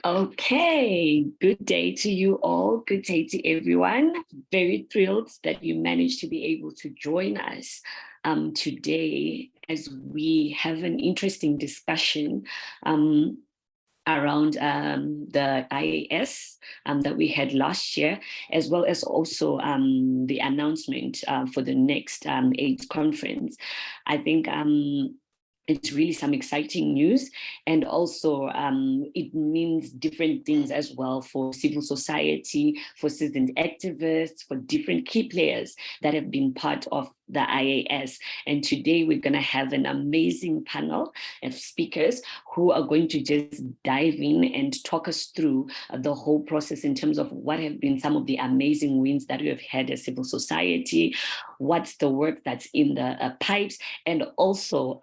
Okay, good day to you all. Good day to everyone. Very thrilled that you managed to be able to join us today as we have an interesting discussion around the IAS that we had last year, as well as also the announcement for the next AIDS conference. I think it's really some exciting news, and also it means different things as well for civil society, for citizen activists, for different key players that have been part of the IAS. And today we're going to have an amazing panel of speakers who are going to just dive in and talk us through the whole process in terms of what have been some of the amazing wins that we have had as civil society, what's the work that's in the pipes, and also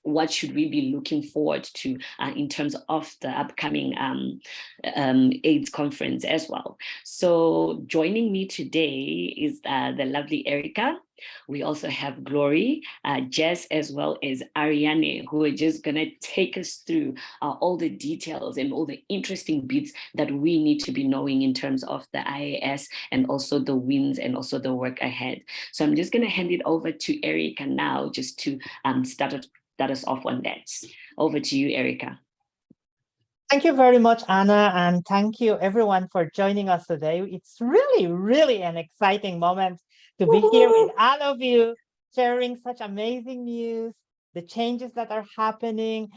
what should we be looking forward to in terms of the upcoming AIDS conference as well. So joining me today is the lovely Erica. We also have Glory, Jess, as well as Ariane, who are just going to take us through all the details and all the interesting bits that we need to be knowing in terms of the IAS and also the wins and also the work ahead. So I'm just going to hand it over to Erica now just to start us off on that. Over to you, Erica. Thank you very much, Anna, and thank you everyone for joining us today. It's really an exciting moment to be here with all of you, sharing such amazing news, the changes that are happening.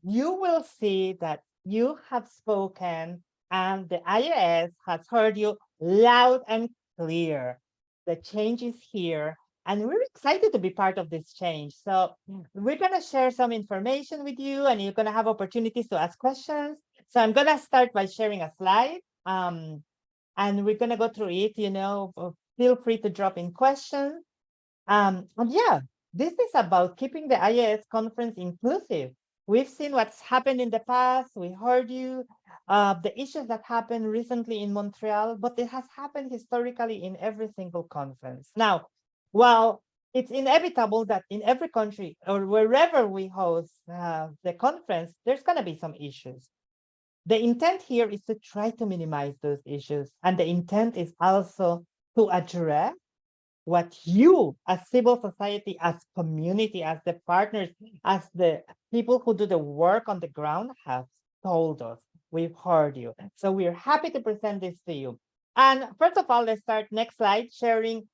You will see that you have spoken and the IAS has heard you loud and clear. The change is here, and we're excited to be part of this change. So we're going to share some information with you, and you're going to have opportunities to ask questions. So I'm going to start by sharing a slide, and we're going to go through it. Feel free to drop in questions. And yeah, this is about keeping the IAS conference inclusive. We've seen what's happened in the past. We heard you, the issues that happened recently in Montreal, but it has happened historically in every single conference. Now, well, it's inevitable that in every country or wherever we host the conference, there's going to be some issues. The intent here is to try to minimize those issues. And the intent is also to address what you as civil society, as community, as the partners, as the people who do the work on the ground have told us. We've heard you. So we're happy to present this to you. And first of all, let's start next slide, sharing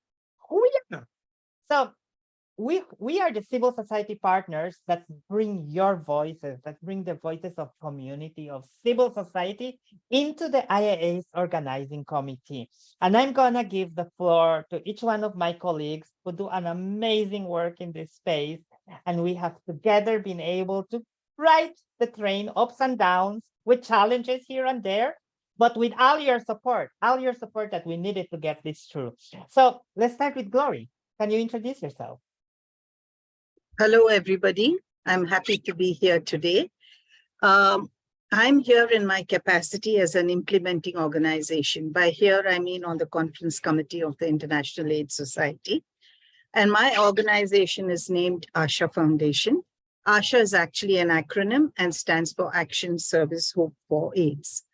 who we are. So we are the civil society partners that bring your voices, that bring the voices of community, of civil society into the IAS organizing committee. And I'm going to give the floor to each one of my colleagues who do an amazing work in this space. And we have together been able to ride the train ups and downs with challenges here and there, but with all your support that we needed to get this through. So let's start with Glory. Can you introduce yourself? Hello, everybody. I'm happy to be here today. I'm here in my capacity as an implementing organization. By here, I mean on the conference committee of the International AIDS Society. And my organization is named ASHA Foundation. ASHA is actually an acronym and stands for Action, Service, Hope for AIDS.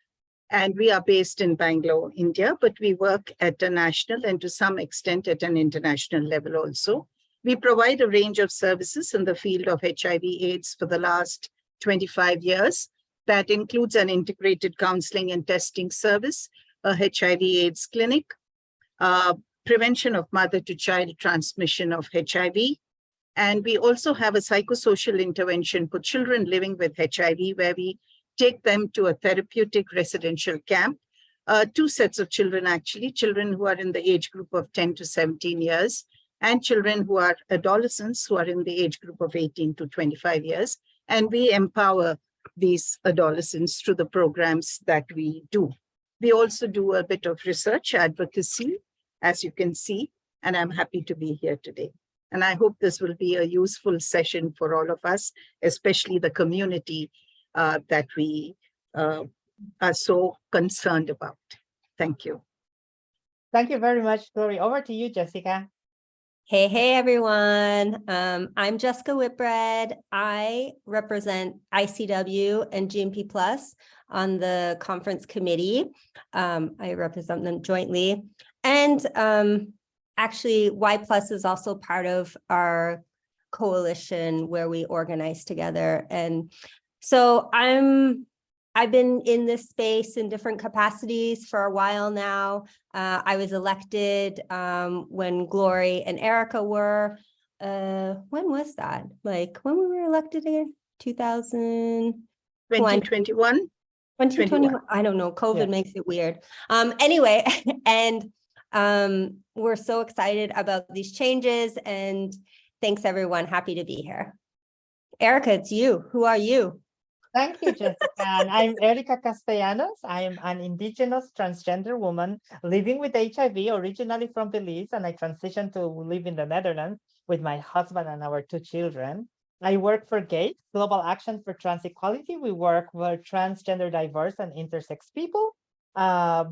And we are based in Bangalore, India, but we work at a national and to some extent at an international level also. We provide a range of services in the field of HIV/AIDS for the last 25 years. That includes an integrated counseling and testing service, a HIV/AIDS clinic, prevention of mother-to-child transmission of HIV. And we also have a psychosocial intervention for children living with HIV, where we take them to a therapeutic residential camp. Two sets of children, actually, children who are in the age group of 10 to 17 years, and children who are adolescents who are in the age group of 18 to 25 years. And we empower these adolescents through the programs that we do. We also do a bit of research advocacy, as you can see, and I'm happy to be here today. And I hope this will be a useful session for all of us, especially the community that we are so concerned about. Thank you. Thank you very much, Glory. Over to you, Jessica. Hey, everyone. I'm Jessica Whitbread. I represent ICW and GMP Plus on the conference committee. I represent them jointly. And actually, Y Plus is also part of our coalition where we organize together. And so I've been in this space in different capacities for a while now. I was elected when Glory and Erica were. When was that? Like when we were elected again? 2021? 2021. I don't know. COVID makes it weird. Anyway, and we're so excited about these changes. And thanks, everyone. Happy to be here. Erica, it's you. Who are you? Thank you, Jessica. And I'm Erica Castellanos. I am an indigenous transgender woman living with HIV, originally from Belize, and I transitioned to live in the Netherlands with my husband and our 2 children. I work for GATE, Global Action for Trans Equality. We work with transgender, diverse, and intersex people,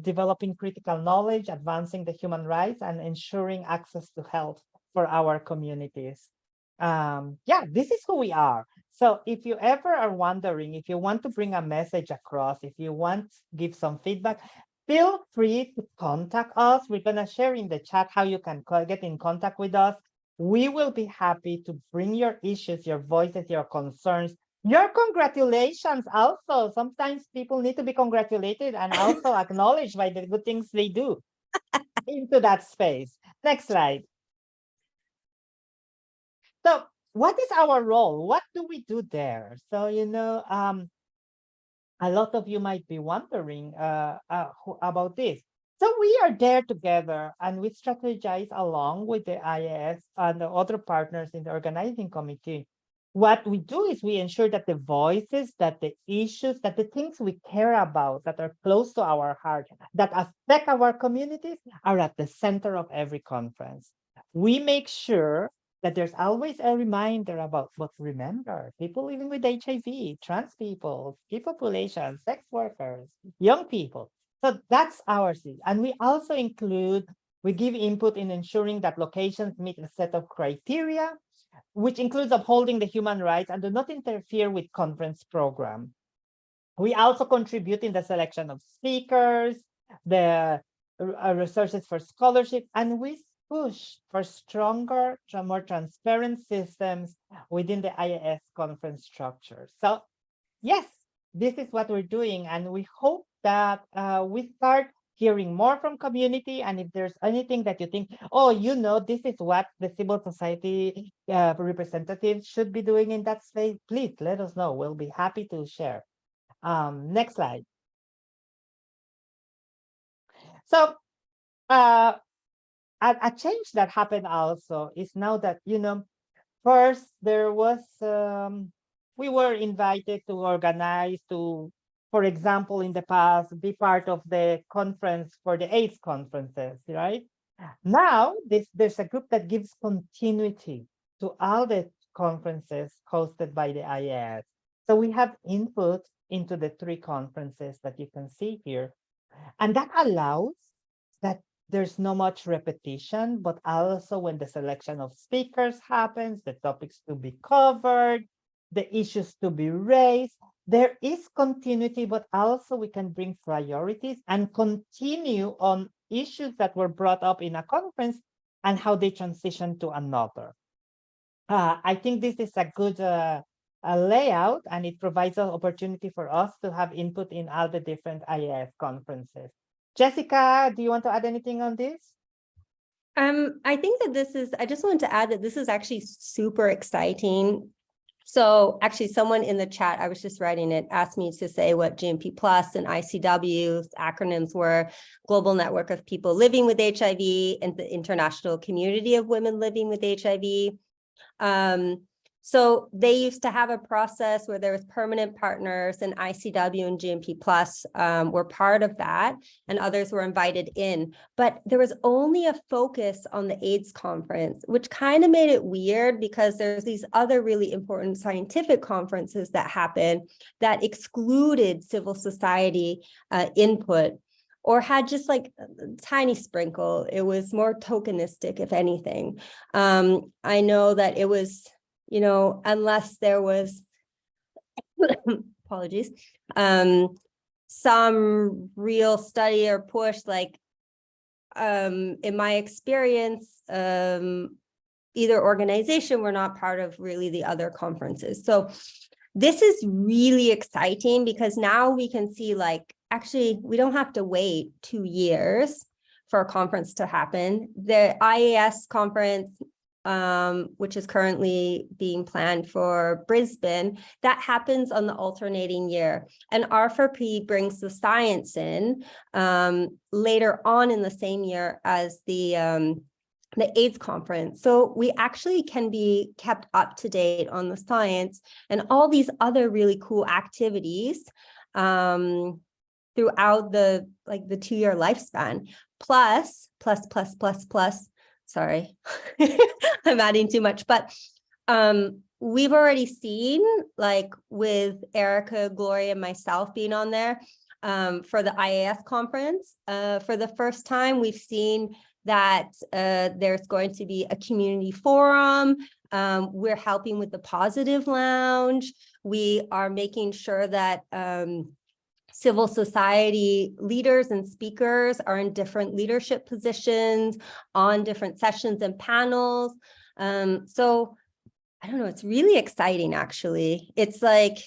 developing critical knowledge, advancing the human rights, and ensuring access to health for our communities. This is who we are. So if you ever are wondering, if you want to bring a message across, if you want to give some feedback, feel free to contact us. We're going to share in the chat how you can get in contact with us. We will be happy to bring your issues, your voices, your concerns, your congratulations also. Sometimes people need to be congratulated and also acknowledged by the good things they do into that space. Next slide. So what is our role? What do we do there? So, a lot of you might be wondering about this. So we are there together and we strategize along with the IAS and the other partners in the organizing committee. What we do is we ensure that the voices, that the issues, that the things we care about that are close to our heart, that affect our communities are at the center of every conference. We make sure that there's always a reminder about what remember, people living with HIV, trans people, key populations, sex workers, young people. So that's our seat. And we also we give input in ensuring that locations meet a set of criteria, which includes upholding the human rights and do not interfere with conference program. We also contribute in the selection of speakers, the resources for scholarship, and we push for stronger, more transparent systems within the IAS conference structure. So yes, this is what we're doing. And we hope that we start hearing more from community. And if there's anything that you think, oh, this is what the civil society representatives should be doing in that space, please let us know. We'll be happy to share. Next slide. So a change that happened also is now that, first there was, we were invited to organize to, for example, in the past, be part of the conference for the AIDS conferences, right? Now, there's a group that gives continuity to all the conferences hosted by the IAS. So we have input into the 3 conferences that you can see here. And that allows that there's no much repetition, but also when the selection of speakers happens, the topics to be covered, the issues to be raised, there is continuity, but also we can bring priorities and continue on issues that were brought up in a conference and how they transition to another. I think this is a good layout, and it provides an opportunity for us to have input in all the different IAS conferences. Jessica, do you want to add anything on this? I think that I just wanted to add that this is actually super exciting. So actually someone in the chat, I was just writing it, asked me to say what GMP Plus and ICW's acronyms were: Global Network of People Living with HIV and the International Community of Women Living with HIV. So they used to have a process where there was permanent partners, and ICW and GMP Plus were part of that, and others were invited in. But there was only a focus on the AIDS conference, which kind of made it weird because there's these other really important scientific conferences that happen that excluded civil society input. or had just like a tiny sprinkle. It was more tokenistic, if anything. I know that it was, unless there was, apologies, some real study or push, like in my experience, either organization were not part of really the other conferences. So this is really exciting because now we can see, like, actually, we don't have to wait 2 years for a conference to happen. The IAS conference, which is currently being planned for Brisbane, that happens on the alternating year. And R4P brings the science in later on in the same year as the AIDS conference. So we actually can be kept up to date on the science and all these other really cool activities throughout the 2-year lifespan. Plus, sorry, I'm adding too much, but we've already seen, like with Erica, Gloria, and myself being on there for the IAS conference. For the first time, we've seen that there's going to be a community forum. We're helping with the Positive Lounge. We are making sure that civil society leaders and speakers are in different leadership positions on different sessions and panels. So I don't know, it's really exciting, actually. It's like,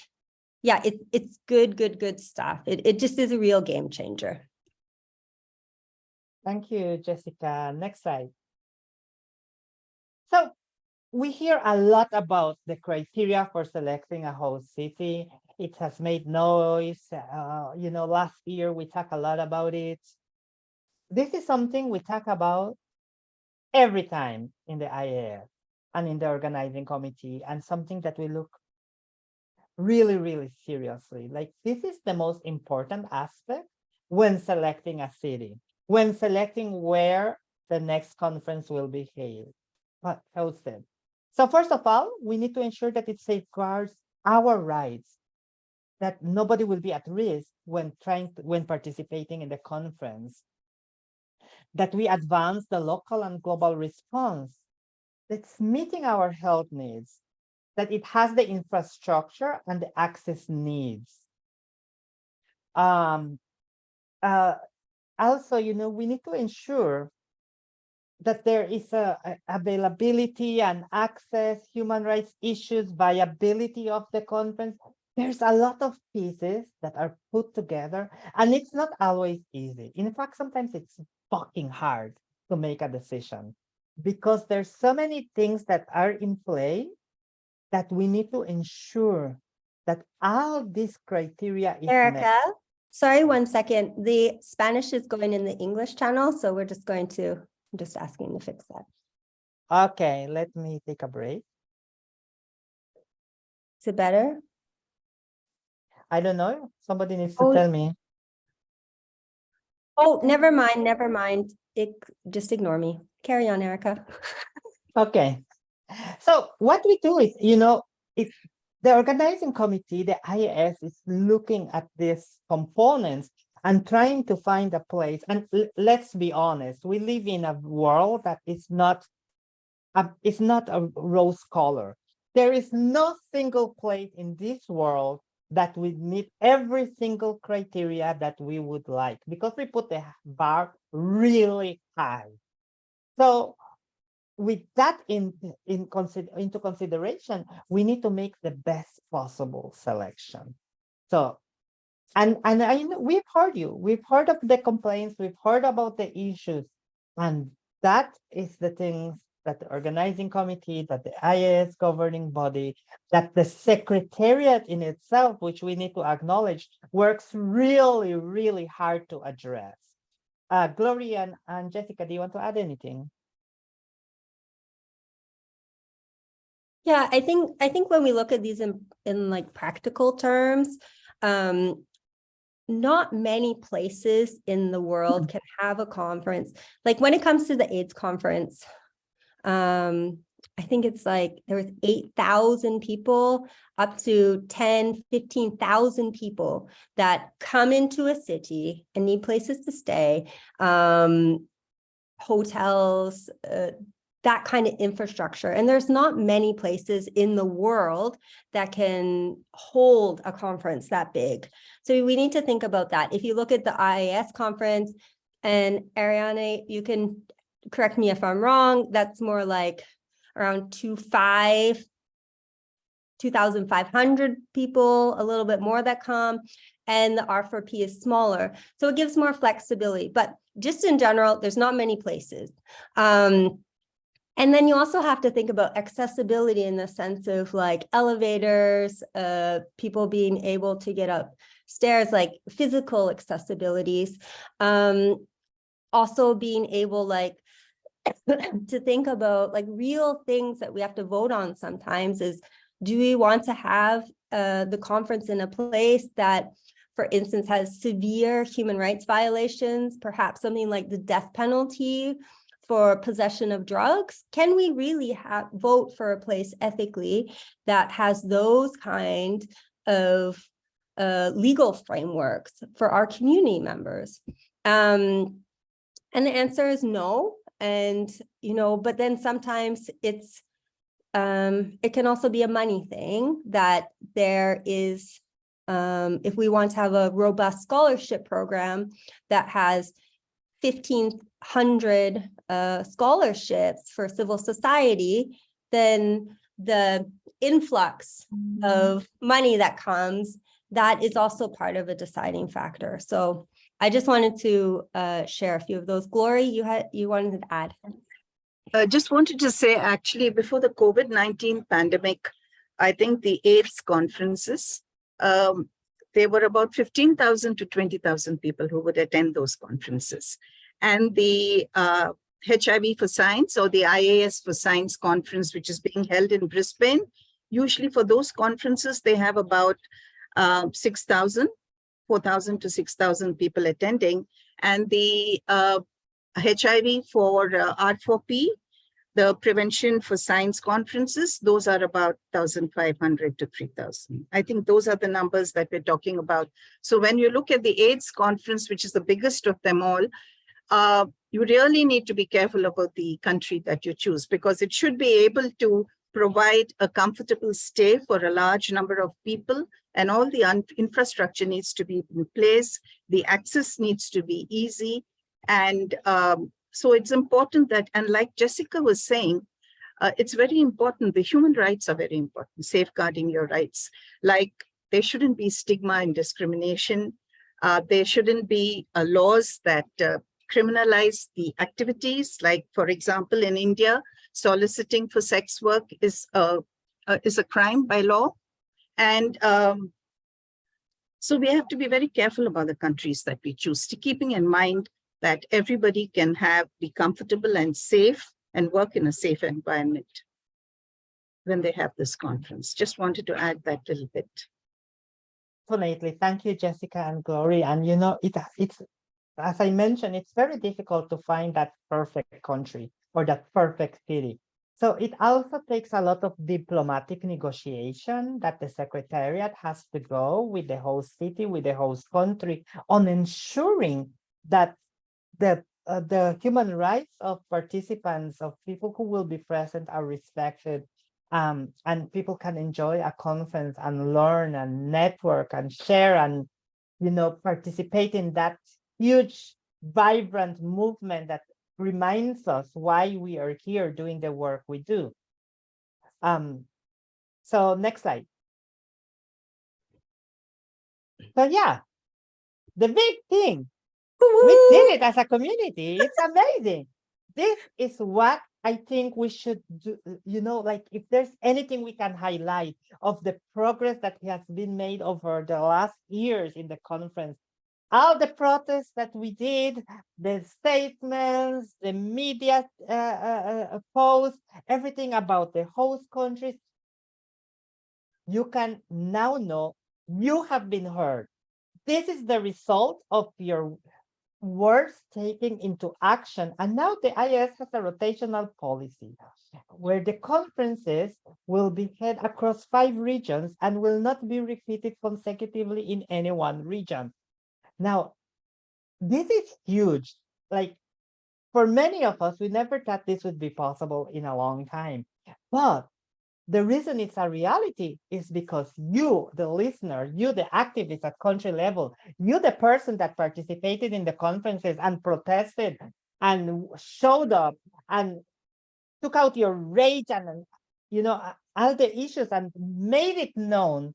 yeah, it's good stuff. It just is a real game changer. Thank you, Jessica. Next slide. So we hear a lot about the criteria for selecting a host city. It has made noise. Last year we talked a lot about it. This is something we talk about every time in the IAS and in the organizing committee, and something that we look really, really seriously. Like, this is the most important aspect when selecting a city, when selecting where the next conference will be hosted. So first of all, we need to ensure that it safeguards our rights, that nobody will be at risk when participating in the conference, that we advance the local and global response that's meeting our health needs, that it has the infrastructure and the access needs. Also, we need to ensure that there is availability and access, human rights issues, viability of the conference. There's a lot of pieces that are put together, and it's not always easy. In fact, sometimes it's fucking hard to make a decision because there's so many things that are in play that we need to ensure that all these criteria is Erica, met. sorry, 1 second. The Spanish is going in the English channel, so we're just I'm just asking to fix that. Okay, let me take a break. Is it better? I don't know. Somebody needs to tell me. Oh, never mind. Just ignore me. Carry on, Erica. Okay. So what we do is, if the organizing committee, the IAS, is looking at these components and trying to find a place. And let's be honest, we live in a world that is not a rose color. There is no single place in this world that would meet every single criteria that we would like, because we put the bar really high. So with that into consideration, we need to make the best possible selection. So, and I know we've heard you. We've heard of the complaints. We've heard about the issues, and that is the things that the organizing committee, that the IAS governing body, that the secretariat in itself, which we need to acknowledge, works really, really hard to address. Gloria and Jessica, do you want to add anything? Yeah, I think when we look at these in like practical terms, not many places in the world can have a conference. Like when it comes to the AIDS conference, I think it's like there was 8,000 people, up to 10, 15,000 people that come into a city and need places to stay, hotels, that kind of infrastructure. And there's not many places in the world that can hold a conference that big. So we need to think about that. If you look at the IAS conference, and Ariane, you can correct me if I'm wrong, that's more like around 2,500 people, a little bit more that come, and the R4P is smaller. So it gives more flexibility, but just in general, there's not many places. And then you also have to think about accessibility in the sense of like elevators, people being able to get upstairs, like physical accessibilities. Also being able like to think about like real things that we have to vote on sometimes is, do we want to have the conference in a place that, for instance, has severe human rights violations, perhaps something like the death penalty for possession of drugs? Can we really vote for a place ethically that has those kind of legal frameworks for our community members? And the answer is no. And, you know, but then sometimes it's, it can also be a money thing that there is, if we want to have a robust scholarship program that has 1,500 scholarships for civil society, then the influx of money that comes, that is also part of a deciding factor. So I just wanted to share a few of those. Glory, you wanted to add? Just wanted to say, actually, before the COVID-19 pandemic, I think the AIDS conferences, there were about 15,000 to 20,000 people who would attend those conferences. And the HIV for Science, or the IAS for Science conference, which is being held in Brisbane, usually for those conferences, they have about 4,000 to 6,000 people attending. And the HIV for R4P, the Prevention for Science conferences, those are about 1,500 to 3,000. I think those are the numbers that we're talking about. So when you look at the AIDS conference, which is the biggest of them all, you really need to be careful about the country that you choose, because it should be able to provide a comfortable stay for a large number of people, and all the infrastructure needs to be in place. The access needs to be easy. And so it's important that, and like Jessica was saying, it's very important. The human rights are very important, safeguarding your rights. Like there shouldn't be stigma and discrimination. There shouldn't be laws that criminalize the activities. Like, for example, in India, soliciting for sex work is a crime by law. And so we have to be very careful about the countries that we choose, keeping in mind that everybody can be comfortable and safe and work in a safe environment when they have this conference. Just wanted to add that little bit. Definitely. Thank you, Jessica and Glory. And you know, it's as I mentioned, it's very difficult to find that perfect country or that perfect city. So it also takes a lot of diplomatic negotiation that the Secretariat has to go with the host city, with the host country, on ensuring that the human rights of participants, of people who will be present, are respected, and people can enjoy a conference and learn and network and share and, you know, participate in that huge, vibrant movement that reminds us why we are here doing the work we do. So next slide. So yeah, the big thing, we did it as a community. It's amazing. This is what I think we should do. You know, like if there's anything we can highlight of the progress that has been made over the last years in the conference, all the protests that we did, the statements, the media posts, everything about the host countries, you can now know you have been heard. This is the result of your worth taking into action. And now the IAS has a rotational policy where the conferences will be held across 5 regions and will not be repeated consecutively in any one region. Now, this is huge. Like, for many of us, we never thought this would be possible in a long time. But the reason it's a reality is because you, the listener, you, the activist at country level, you, the person that participated in the conferences and protested and showed up and took out your rage and, you know, all the issues and made it known,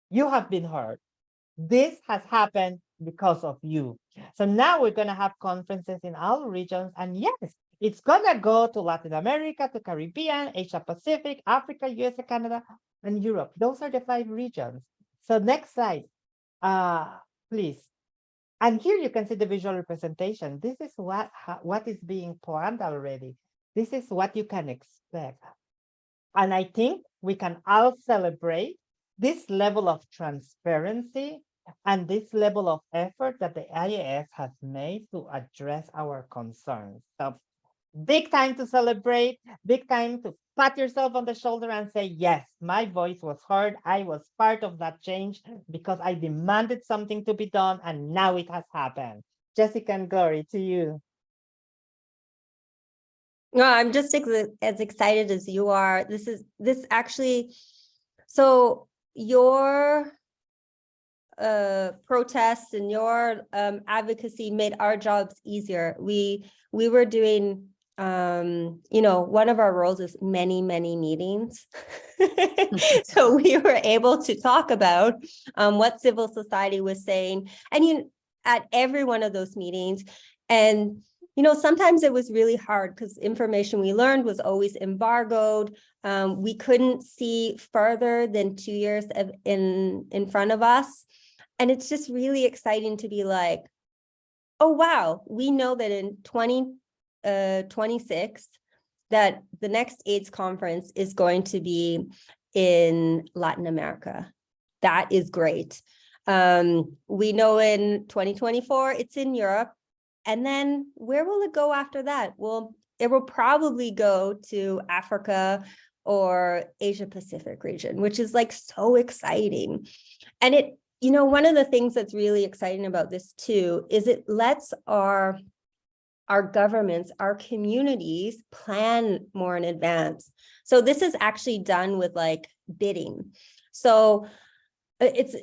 you have been heard. This has happened because of you. So now we're going to have conferences in all regions. And yes, it's going to go to Latin America, to Caribbean, Asia Pacific, Africa, USA, Canada, and Europe. Those are the 5 regions. So next slide, please. And here you can see the visual representation. This is what is being planned already. This is what you can expect. And I think we can all celebrate this level of transparency and this level of effort that the IAS has made to address our concerns. So big time to celebrate, big time to pat yourself on the shoulder and say, yes, my voice was heard. I was part of that change because I demanded something to be done and now it has happened. Jessica and Glory, to you. No, I'm just as excited as you are. This actually, so your protests and your advocacy made our jobs easier. We were doing, you know, one of our roles is many meetings. So we were able to talk about what civil society was saying, and at every one of those meetings. And you know, sometimes it was really hard because information we learned was always embargoed. We couldn't see further than 2 years in front of us. And it's just really exciting to be like, oh, wow, we know that in 2026, that the next AIDS conference is going to be in Latin America. That is great. We know in 2024, it's in Europe. And then where will it go after that? Well, it will probably go to Africa or Asia Pacific region, which is like so exciting. And it, you know, one of the things that's really exciting about this too, is it lets our governments, our communities plan more in advance. So this is actually done with like bidding. So it's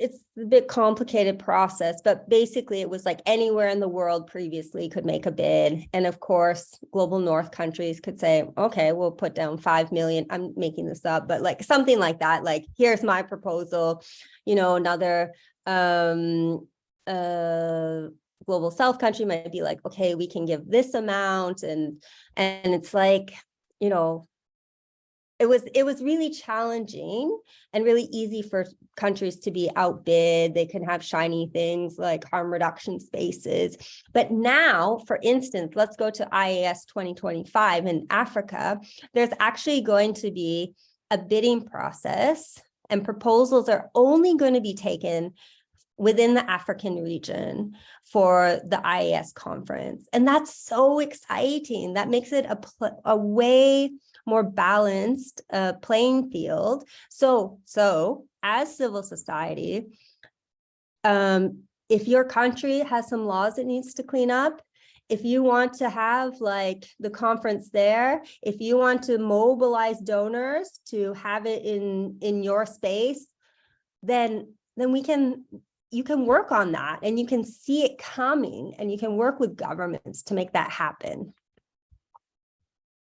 a bit complicated process, but basically it was like anywhere in the world previously could make a bid. And of course, global North countries could say, okay, we'll put down 5 million. I'm making this up, but like something like that, like, here's my proposal. You know, another global South country might be like, okay, we can give this amount. And it's like, you know, it was really challenging and really easy for countries to be outbid. They can have shiny things like harm reduction spaces. But now, for instance, let's go to IAS 2025 in Africa. There's actually going to be a bidding process, and proposals are only going to be taken within the African region for the IAS conference. And that's so exciting. That makes it a way more balanced playing field. So as civil society, if your country has some laws it needs to clean up, if you want to have like the conference there, if you want to mobilize donors to have it in your space, then you can work on that and you can see it coming and you can work with governments to make that happen.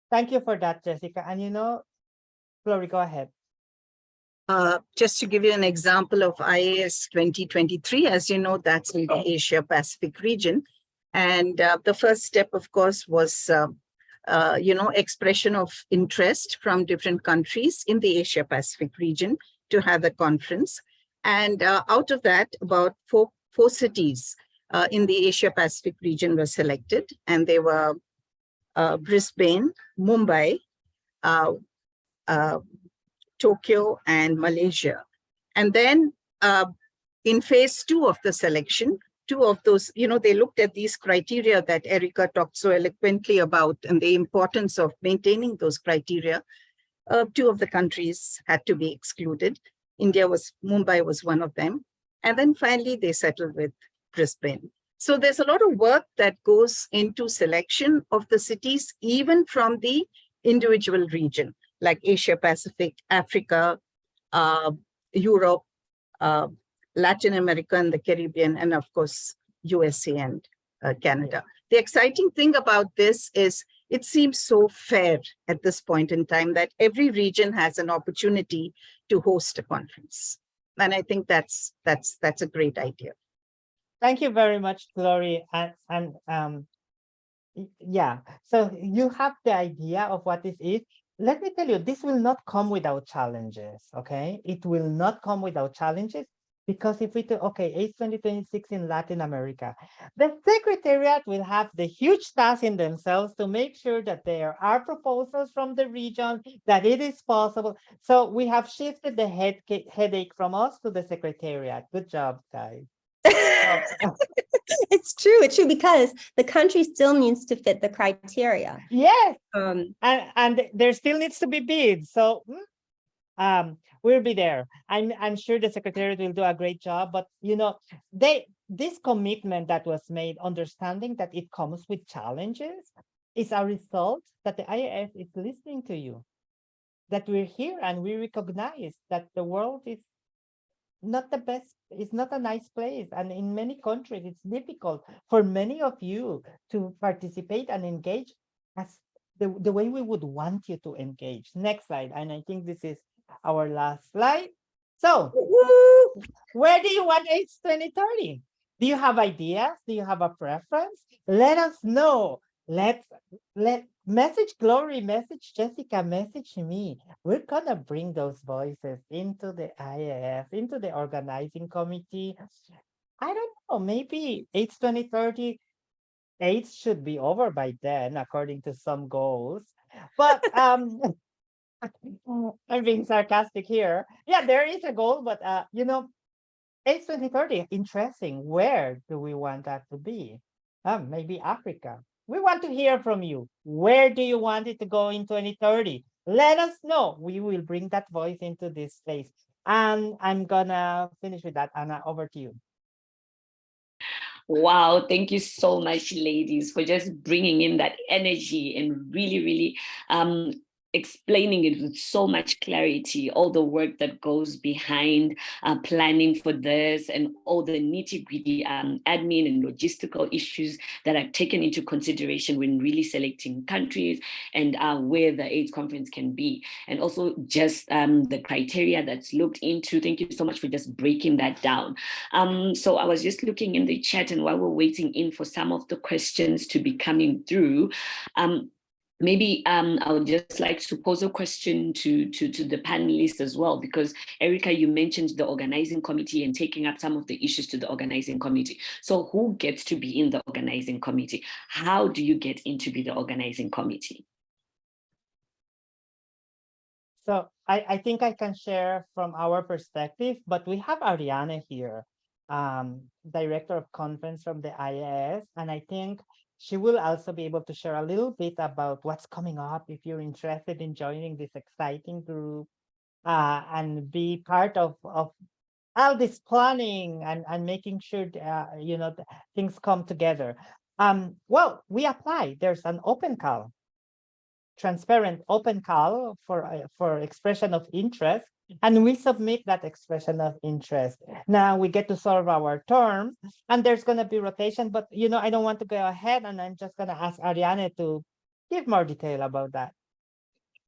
Thank you for that, Jessica. And you know, Glory, go ahead. Just to give you an example of IAS 2023, as you know, that's in the Asia Pacific region. And the first step, of course, was, you know, expression of interest from different countries in the Asia Pacific region to have a conference. And out of that, about four cities in the Asia Pacific region were selected, and they were Brisbane, Mumbai, Tokyo, and Malaysia. And then in phase 2 of the selection, two of those, they looked at these criteria that Erica talked so eloquently about and the importance of maintaining those criteria. Two of the countries had to be excluded. Mumbai was one of them. And then finally, they settled with Brisbane. So there's a lot of work that goes into selection of the cities, even from the individual region, like Asia Pacific, Africa, Europe, Latin America and the Caribbean, and of course, USA and Canada. The exciting thing about this is it seems so fair at this point in time that every region has an opportunity to host a conference. And I think that's a great idea. Thank you very much, Glory. Yeah, so you have the idea of what this is. Let me tell you, this will not come without challenges, okay? It will not come without challenges, because if we do, okay, AIDS 2026 in Latin America, the Secretariat will have the huge task in themselves to make sure that there are proposals from the region, that it is possible. So we have shifted the headache from us to the Secretariat. Good job, guys. It's true, because the country still needs to fit the criteria. Yes, and there still needs to be bids. So we'll be there. I'm sure the Secretariat will do a great job. But this commitment that was made, understanding that it comes with challenges, is a result that the IAS is listening to you. That we're here and we recognize that the world is not the best, it's not a nice place. And in many countries, it's difficult for many of you to participate and engage as the way we would want you to engage. Next slide. And I think this is our last slide. So, where do you want AIDS 2030? Do you have ideas? Do you have a preference? Let us know. Let message Glory, message Jessica, message me. We're gonna bring those voices into the IAS, into the organizing committee. I don't know, maybe AIDS 2030, AIDS should be over by then, according to some goals. But I'm being sarcastic here. Yeah, there is a goal, but AIDS 2030, interesting. Where do we want that to be? Maybe Africa. We want to hear from you. Where do you want it to go in 2030? Let us know. We will bring that voice into this space. And I'm gonna finish with that. Anna, over to you. Wow, thank you so much, ladies, for just bringing in that energy and really, really explaining it with so much clarity, all the work that goes behind planning for this and all the nitty-gritty admin and logistical issues that are taken into consideration when really selecting countries and where the AIDS conference can be. And also just the criteria that's looked into. Thank you so much for just breaking that down. So I was just looking in the chat, and while we're waiting in for some of the questions to be coming through, maybe I would just like to pose a question to the panelists as well, because Erica, you mentioned the organizing committee and taking up some of the issues to the organizing committee. So who gets to be in the organizing committee? How do you get in to be the organizing committee? So I think I can share from our perspective, but we have Ariane here, Director of Conference from the IAS, and I think she will also be able to share a little bit about what's coming up if you're interested in joining this exciting group and be part of all this planning and making sure things come together. Well, we apply. There's an open call, transparent open call for expression of interest. And we submit that expression of interest. Now we get to serve our term, and there's going to be rotation. But I don't want to go ahead, and I'm just going to ask Ariane to give more detail about that.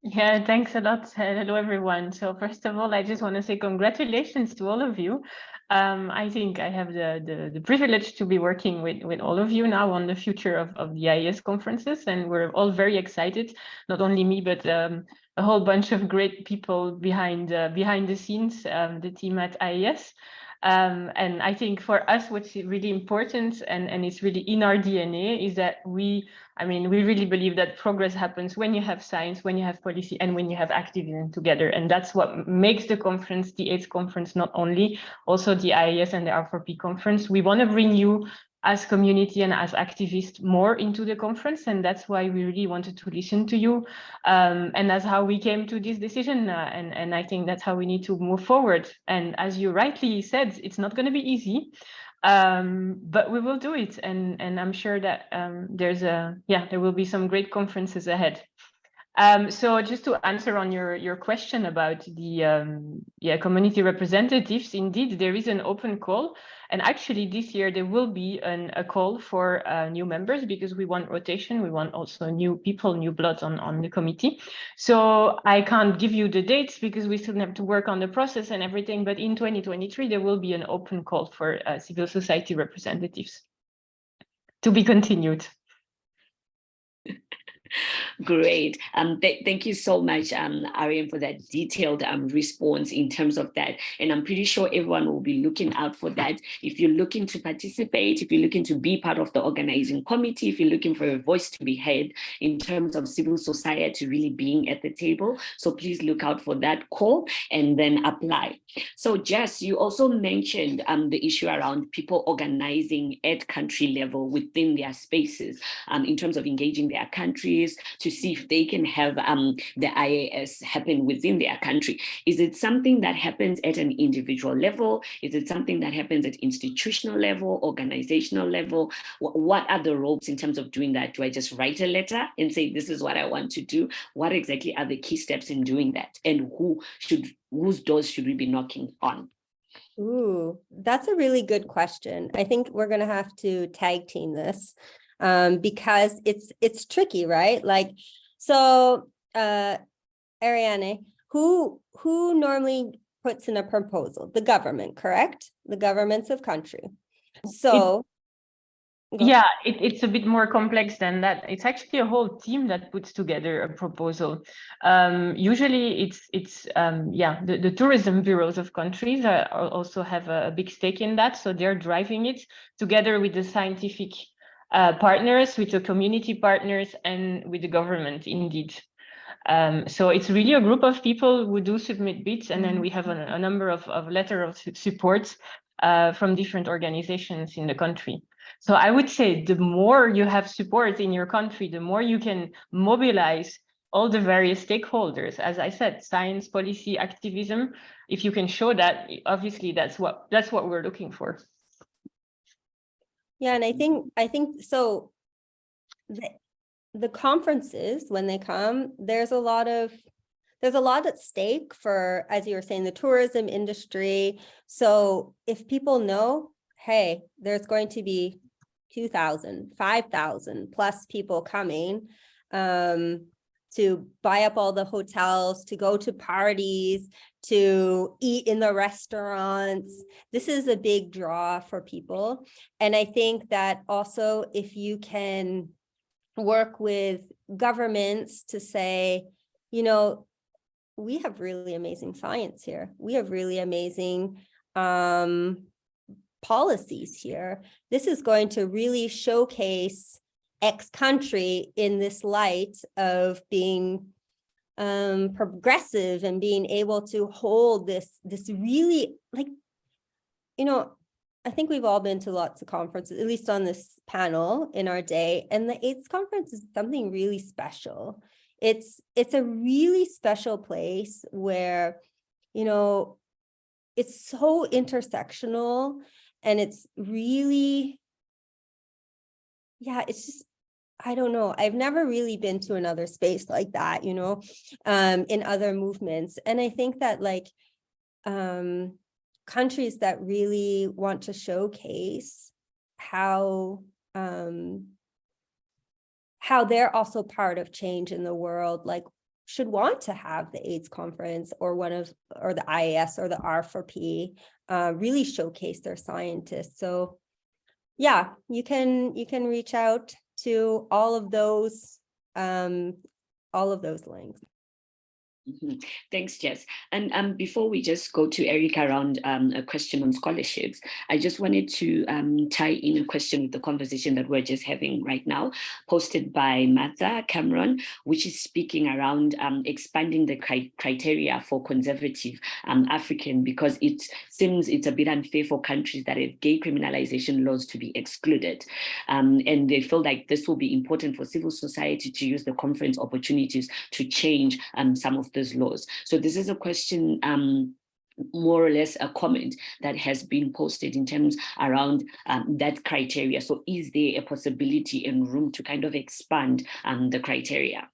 Yeah, thanks a lot. Hello, everyone. So first of all, I just want to say congratulations to all of you. I think I have the privilege to be working with all of you now on the future of the IAS conferences, and we're all very excited. Not only me, but a whole bunch of great people behind the scenes, the team at IAS. And I think for us, what's really important and it's really in our DNA is that we really believe that progress happens when you have science, when you have policy, and when you have activism together. And that's what makes the conference, the AIDS conference, not only, also the IAS and the R4P conference. We want to bring you as community and as activists more into the conference, and that's why we really wanted to listen to you, and that's how we came to this decision, and I think that's how we need to move forward. And as you rightly said, it's not going to be easy, but we will do it, and I'm sure that there will be some great conferences ahead. So just to answer on your question about the community representatives, indeed, there is an open call. And actually this year there will be a call for new members, because we want rotation. We want also new people, new blood on the committee. So I can't give you the dates because we still have to work on the process and everything. But in 2023, there will be an open call for civil society representatives, to be continued. Great. Thank you so much, Ariane, for that detailed response in terms of that. And I'm pretty sure everyone will be looking out for that. If you're looking to participate, if you're looking to be part of the organizing committee, if you're looking for a voice to be heard in terms of civil society really being at the table, so please look out for that call and then apply. So Jess, you also mentioned the issue around people organizing at country level within their spaces, in terms of engaging their countries to see if they can have the IAS happen within their country. Is it something that happens at an individual level? Is it something that happens at institutional level, organizational level? What are the ropes in terms of doing that? Do I just write a letter and say, this is what I want to do? What exactly are the key steps in doing that? And whose doors should we be knocking on? Ooh, that's a really good question. I think we're going to have to tag team this. Because it's tricky, right? Like, so Ariane, who normally puts in a proposal? The government, correct? The governments of country. So it's a bit more complex than that. It's actually a whole team that puts together a proposal. Usually it's the tourism bureaus of countries also have a big stake in that, so they're driving it together with the scientific partners, with the community partners, and with the government, indeed. So it's really a group of people who do submit bids, and then we have a number of letters of support from different organizations in the country. So I would say the more you have support in your country, the more you can mobilize all the various stakeholders. As I said, science, policy, activism. If you can show that, obviously that's what we're looking for. Yeah, and I think so. The conferences, when they come, there's a lot at stake for, as you were saying, the tourism industry. So if people know, hey, there's going to be 2,000, 5,000 plus people coming to buy up all the hotels, to go to parties, to eat in the restaurants. This is a big draw for people. And I think that also if you can work with governments to say, you know, we have really amazing science here. We have really amazing policies here. This is going to really showcase X country in this light of being progressive and being able to hold this really, like, you know, I think we've all been to lots of conferences, at least on this panel in our day, and the AIDS conference is something really special. It's a really special place where, you know, it's so intersectional, and it's really, yeah, it's just, I don't know. I've never really been to another space like that, you know, in other movements. And I think that, like, countries that really want to showcase how they're also part of change in the world, like, should want to have the AIDS conference or the IAS or the R4P really showcase their scientists. So yeah, you can reach out to all of those links. Thanks, Jess. And before we just go to Erica around a question on scholarships, I just wanted to tie in a question with the conversation that we're just having right now, posted by Martha Cameron, which is speaking around expanding the criteria for conservative African, because it seems it's a bit unfair for countries that have gay criminalization laws to be excluded. And they feel like this will be important for civil society to use the conference opportunities to change some of those laws. So this is a question, more or less a comment that has been posted in terms around that criteria. So is there a possibility and room to kind of expand the criteria?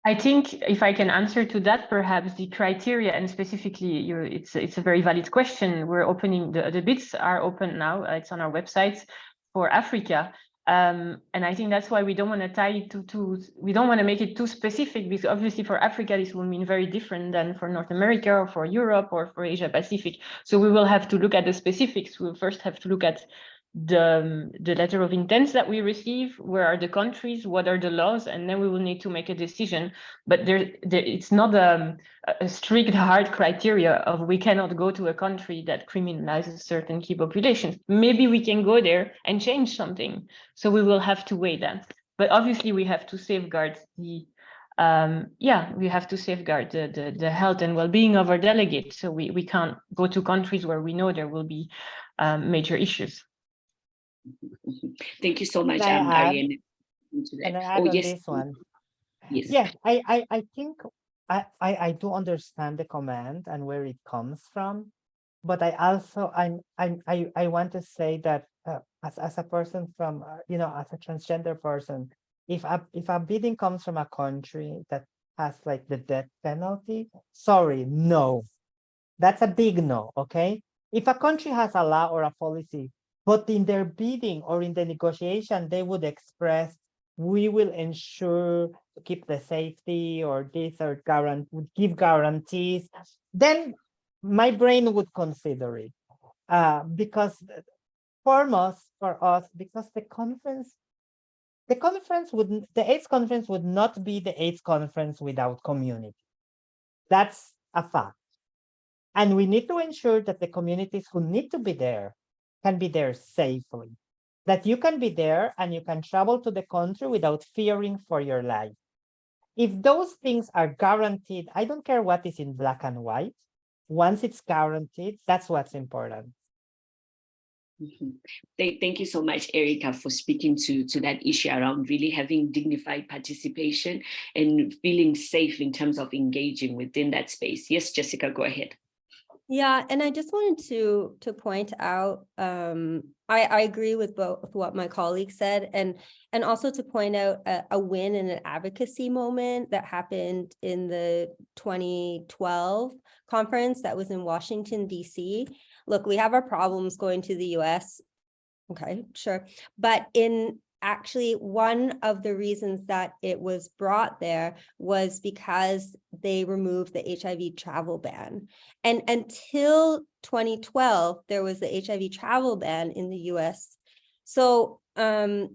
I think if I can answer to that, perhaps the criteria, and specifically, it's a very valid question. We're opening, the bids are open now. It's on our website for Africa. And I think that's why we don't want to tie it we don't want to make it too specific, because obviously for Africa, this will mean very different than for North America or for Europe or for Asia Pacific. So we will have to look at the specifics. We'll first have to look at the letter of intents that we receive, where are the countries, what are the laws, and then we will need to make a decision. But it's not a strict hard criteria of we cannot go to a country that criminalizes certain key populations. Maybe we can go there and change something. So we will have to weigh that. But obviously we have to safeguard the health and well-being of our delegates. So we can't go to countries where we know there will be major issues. Thank you so much, Can I Ariane. Can I add on yes. this one? Yes. Yeah, I think I do understand the comment and where it comes from, but I also I want to say that as a person from as a transgender person, if a bidding comes from a country that has like the death penalty, sorry, no, that's a big no. Okay, if a country has a law or a policy, but in their bidding or in the negotiation, they would express, we will ensure to keep the safety or this or give guarantees, then my brain would consider it. Because for us, because the AIDS conference would not be the AIDS conference without community. That's a fact. And we need to ensure that the communities who need to be there can be there safely, that you can be there and you can travel to the country without fearing for your life. If those things are guaranteed, I don't care what is in black and white. Once it's guaranteed, that's what's important. Thank you so much, Erica, for speaking to that issue around really having dignified participation and feeling safe in terms of engaging within that space. Yes, Jessica, go ahead. Yeah, and I just wanted to point out, I agree with both what my colleague said, and also to point out a win and an advocacy moment that happened in the 2012 conference that was in Washington, D.C. Look, we have our problems going to the US. Okay, sure. But actually, one of the reasons that it was brought there was because they removed the HIV travel ban. And until 2012, there was the HIV travel ban in the US. So, that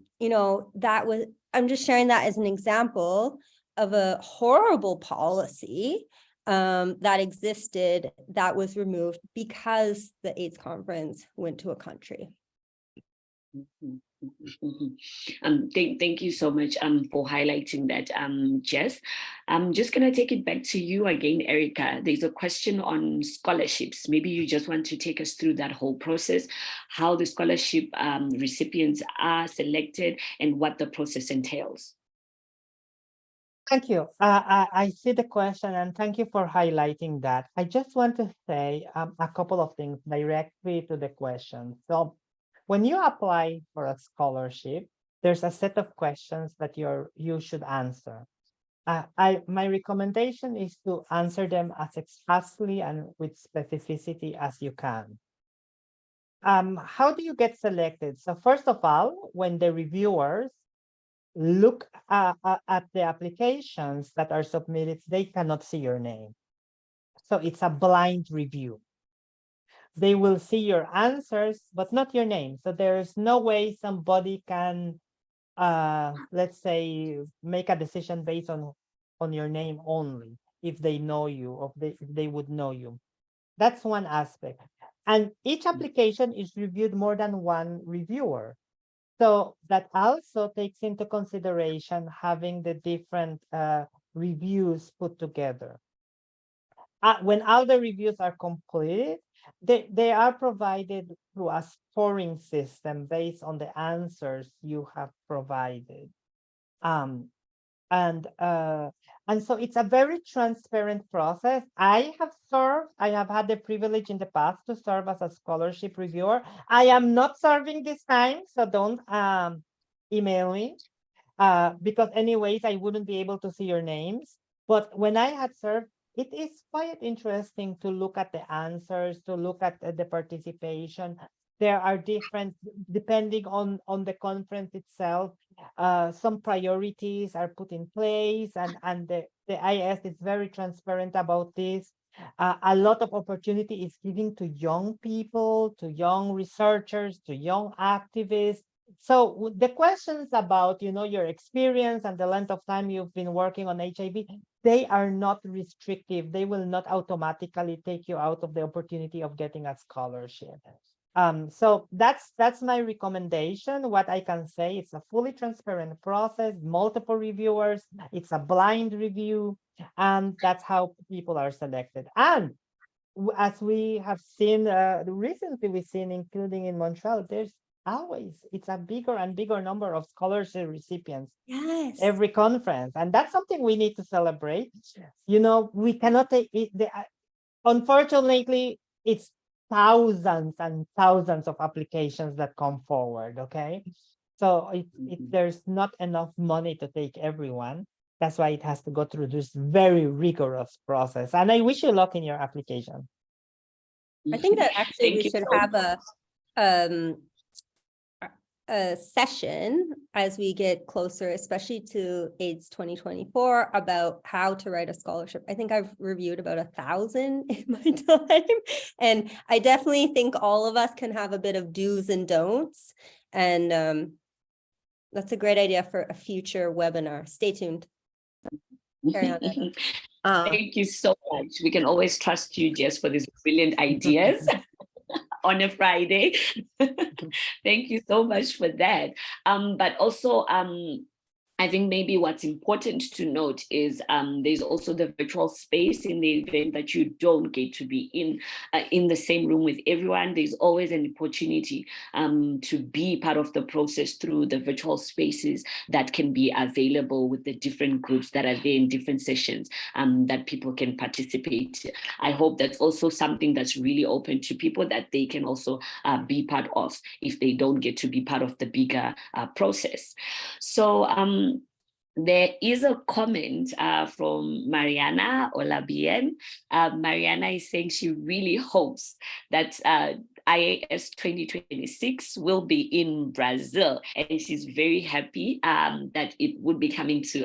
was, I'm just sharing that as an example of a horrible policy that existed that was removed because the AIDS conference went to a country. Thank you so much for highlighting that, Jess. I'm just going to take it back to you again, Erica. There's a question on scholarships. Maybe you just want to take us through that whole process, how the scholarship recipients are selected and what the process entails. Thank you. I see the question and thank you for highlighting that. I just want to say a couple of things directly to the question. So when you apply for a scholarship, there's a set of questions that you should answer. My recommendation is to answer them as expressly and with specificity as you can. How do you get selected? So first of all, when the reviewers look at the applications that are submitted, they cannot see your name. So it's a blind review. They will see your answers, but not your name. So there's no way somebody can, let's say, make a decision based on on your name only if they know you or if they would know you. That's one aspect. And each application is reviewed more than one reviewer. So that also takes into consideration having the different reviews put together. When all the reviews are complete, they are provided through a scoring system based on the answers you have provided. And so it's a very transparent process. I have had the privilege in the past to serve as a scholarship reviewer. I am not serving this time, so don't email me, because anyways, I wouldn't be able to see your names. But when I had served, it is quite interesting to look at the answers, to look at the participation. There are different, depending on the conference itself, some priorities are put in place, and the IAS is very transparent about this. A lot of opportunity is given to young people, to young researchers, to young activists. So the questions about, your experience and the length of time you've been working on HIV, they are not restrictive. They will not automatically take you out of the opportunity of getting a scholarship. So that's my recommendation. What I can say, it's a fully transparent process, multiple reviewers, it's a blind review, and that's how people are selected. And as we have seen, recently we've seen, including in Montreal, it's a bigger and bigger number of scholarship recipients. Yes. Every conference, and that's something we need to celebrate. We cannot take it. Unfortunately, it's thousands and thousands of applications that come forward. Okay, so there's not enough money to take everyone. That's why it has to go through this very rigorous process. And I wish you luck in your application. I think that actually we should have a session as we get closer, especially to AIDS 2024, about how to write a scholarship. I think I've reviewed about 1,000 in my time, and I definitely think all of us can have a bit of do's and don'ts, and that's a great idea for a future webinar. Stay tuned. Carry on. Thank you so much. We can always trust you, Jess, for these brilliant ideas. On a Friday. Thank you so much for that. But also, I think maybe what's important to note is there's also the virtual space in the event that you don't get to be in the same room with everyone. There's always an opportunity to be part of the process through the virtual spaces that can be available with the different groups that are there in different sessions that people can participate. I hope that's also something that's really open to people, that they can also be part of if they don't get to be part of the bigger process. So there is a comment from Mariana Olabien. Mariana is saying she really hopes that IAS 2026 will be in Brazil, and she's very happy that it would be coming to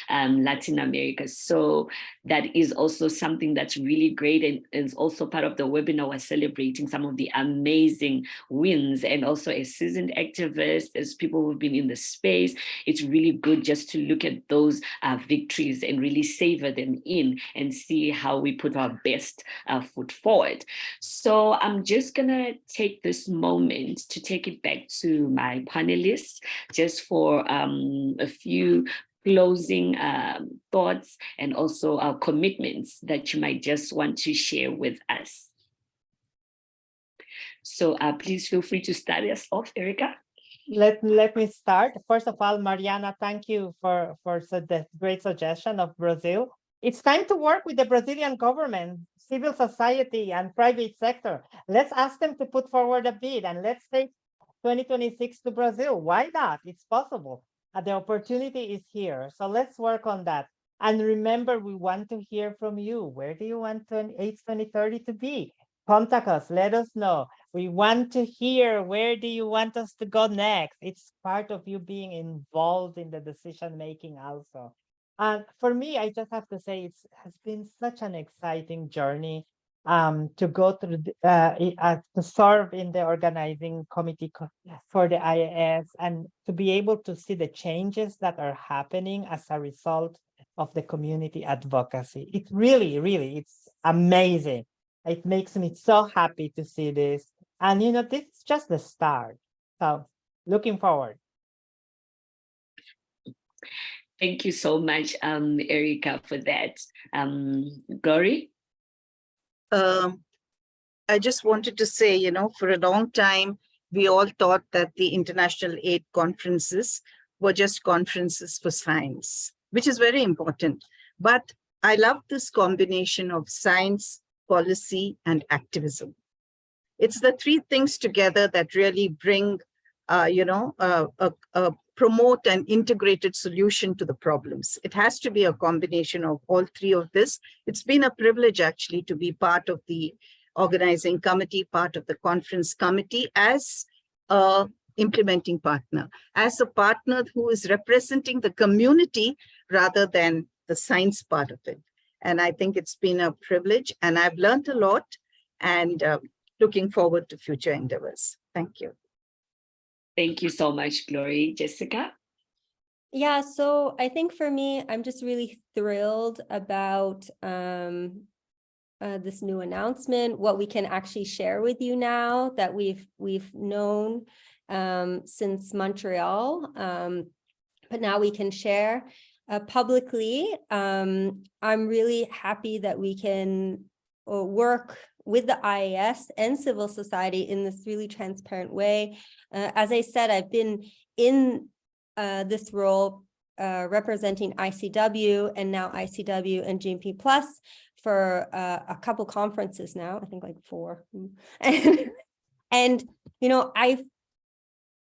Latin America. So that is also something that's really great, and is also part of the webinar. We're celebrating some of the amazing wins, and also as seasoned activists, as people who've been in the space, it's really good just to look at those victories and really savor them in and see how we put our best foot forward. So I'm just gonna take this moment to take it back to my panelists just for a few closing thoughts and also our commitments that you might just want to share with us. So please feel free to start us off, Erica. Let me start. First of all, Mariana, thank you for the great suggestion of Brazil. It's time to work with the Brazilian government, civil society, and private sector. Let's ask them to put forward a bid, and let's take 2026 to Brazil. Why not? It's possible. The opportunity is here. So let's work on that. And remember, we want to hear from you. Where do you want AIDS 2030 to be? Contact us, let us know. We want to hear, where do you want us to go next? It's part of you being involved in the decision-making also. And for me, I just have to say, it has been such an exciting journey to go through, to serve in the organizing committee for the IAS, and to be able to see the changes that are happening as a result of the community advocacy. It really, really, it's amazing. It makes me so happy to see this. And, you know, this is just the start. So looking forward. Thank you so much, Erica, for that. Glory? I just wanted to say, you know, for a long time, we all thought that the international aid conferences were just conferences for science, which is very important. But I love this combination of science, policy, and activism. It's the three things together that really bring, promote an integrated solution to the problems. It has to be a combination of all three of this. It's been a privilege actually to be part of the organizing committee, part of the conference committee as a implementing partner, as a partner who is representing the community rather than the science part of it. And I think it's been a privilege and I've learned a lot and looking forward to future endeavors. Thank you. Thank you so much, Glory. Jessica? Yeah, so I think for me, I'm just really thrilled about this new announcement, what we can actually share with you now that we've known since Montreal, but now we can share publicly. I'm really happy that we can work with the IAS and civil society in this really transparent way. As I said, I've been in this role representing ICW and now ICW and GMP Plus for a couple conferences now, I think like 4. And you know,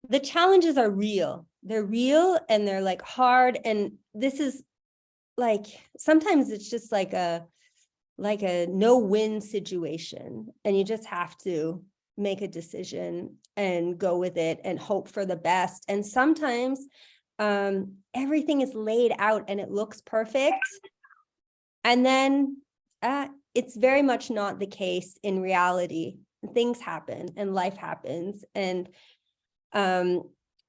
the challenges are real. They're real and they're like hard. And this is like, sometimes it's just like a no-win situation. And you just have to make a decision and go with it and hope for the best. And sometimes everything is laid out and it looks perfect. And then it's very much not the case in reality. Things happen and life happens. And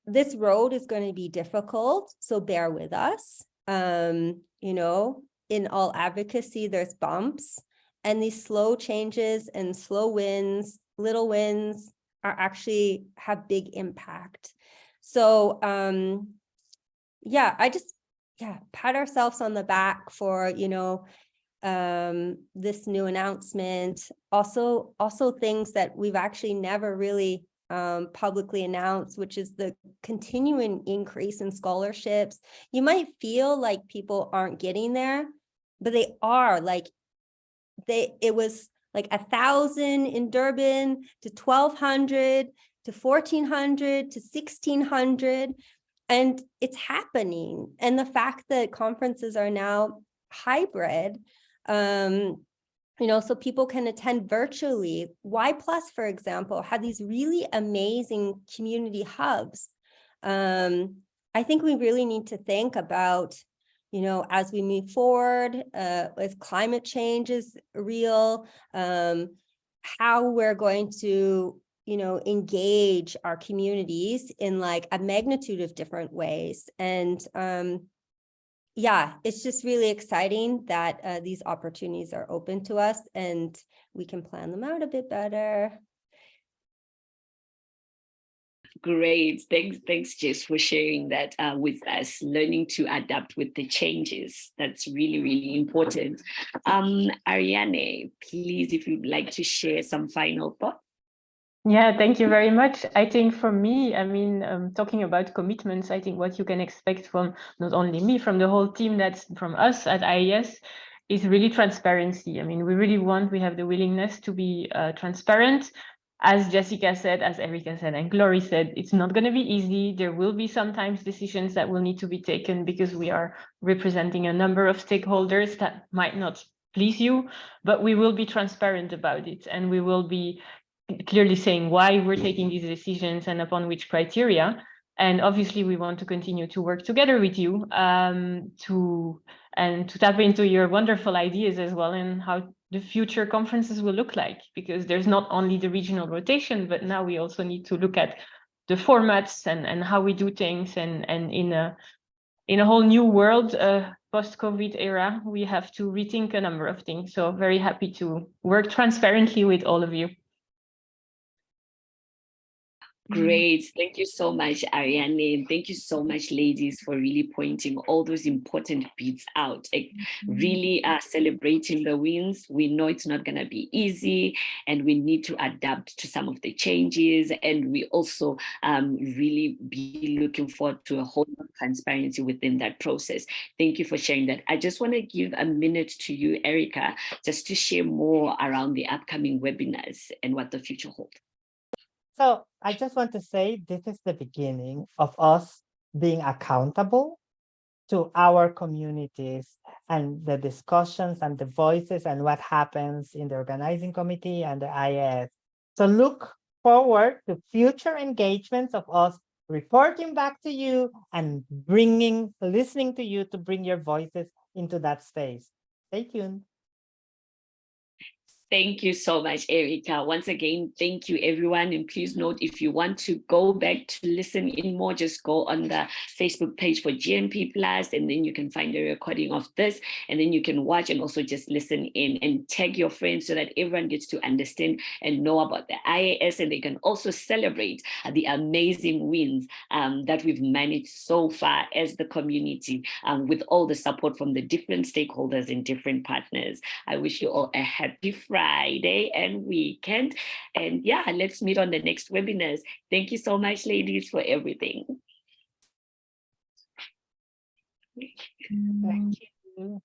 this road is going to be difficult. So bear with us. You know, in all advocacy, there's bumps, and these slow changes and slow wins, little wins are actually have big impact. So yeah, pat ourselves on the back for, you know, this new announcement. Also things that we've actually never really publicly announced, which is the continuing increase in scholarships. You might feel like people aren't getting there, but they are. Like it was like 1,000 in Durban to 1,200 to 1,400 to 1,600, and it's happening. And the fact that conferences are now hybrid, you know, so people can attend virtually. Y+, for example, had these really amazing community hubs. I think we really need to think about, you know, as we move forward, as climate change is real, how we're going to, you know, engage our communities in like a magnitude of different ways. And yeah, it's just really exciting that these opportunities are open to us and we can plan them out a bit better. Great. Thanks, Jess, for sharing that with us, learning to adapt with the changes. That's really, really important. Ariane, please, if you'd like to share some final thoughts. Yeah, thank you very much. I think for me, I mean, talking about commitments, I think what you can expect from not only me, from the whole team, that's from us at IAS, is really transparency. I mean, we have the willingness to be transparent. As Jessica said, as Erica said, and Glory said, it's not going to be easy. There will be sometimes decisions that will need to be taken because we are representing a number of stakeholders that might not please you, but we will be transparent about it, and we will be clearly saying why we're taking these decisions and upon which criteria. And obviously we want to continue to work together with you to tap into your wonderful ideas as well, and how the future conferences will look like, because there's not only the regional rotation, but now we also need to look at the formats and how we do things, and in a whole new world, post-COVID era, we have to rethink a number of things. So very happy to work transparently with all of you. Great. Thank you so much, Ariane. Thank you so much, ladies, for really pointing all those important bits out. Really celebrating the wins. We know it's not going to be easy, and we need to adapt to some of the changes. And we also really be looking forward to a whole lot of transparency within that process. Thank you for sharing that. I just want to give a minute to you, Erica, just to share more around the upcoming webinars and what the future holds. So I just want to say this is the beginning of us being accountable to our communities and the discussions and the voices and what happens in the organizing committee and the IAS. So look forward to future engagements of us reporting back to you and listening to you to bring your voices into that space. Stay tuned. Thank you so much, Erica. Once again, thank you, everyone. And please note, if you want to go back to listen in more, just go on the Facebook page for GMP Plus, and then you can find a recording of this, and then you can watch and also just listen in and tag your friends so that everyone gets to understand and know about the IAS, and they can also celebrate the amazing wins that we've managed so far as the community with all the support from the different stakeholders and different partners. I wish you all a happy Friday and weekend. And yeah, let's meet on the next webinars. Thank you so much, ladies, for everything. Thank you.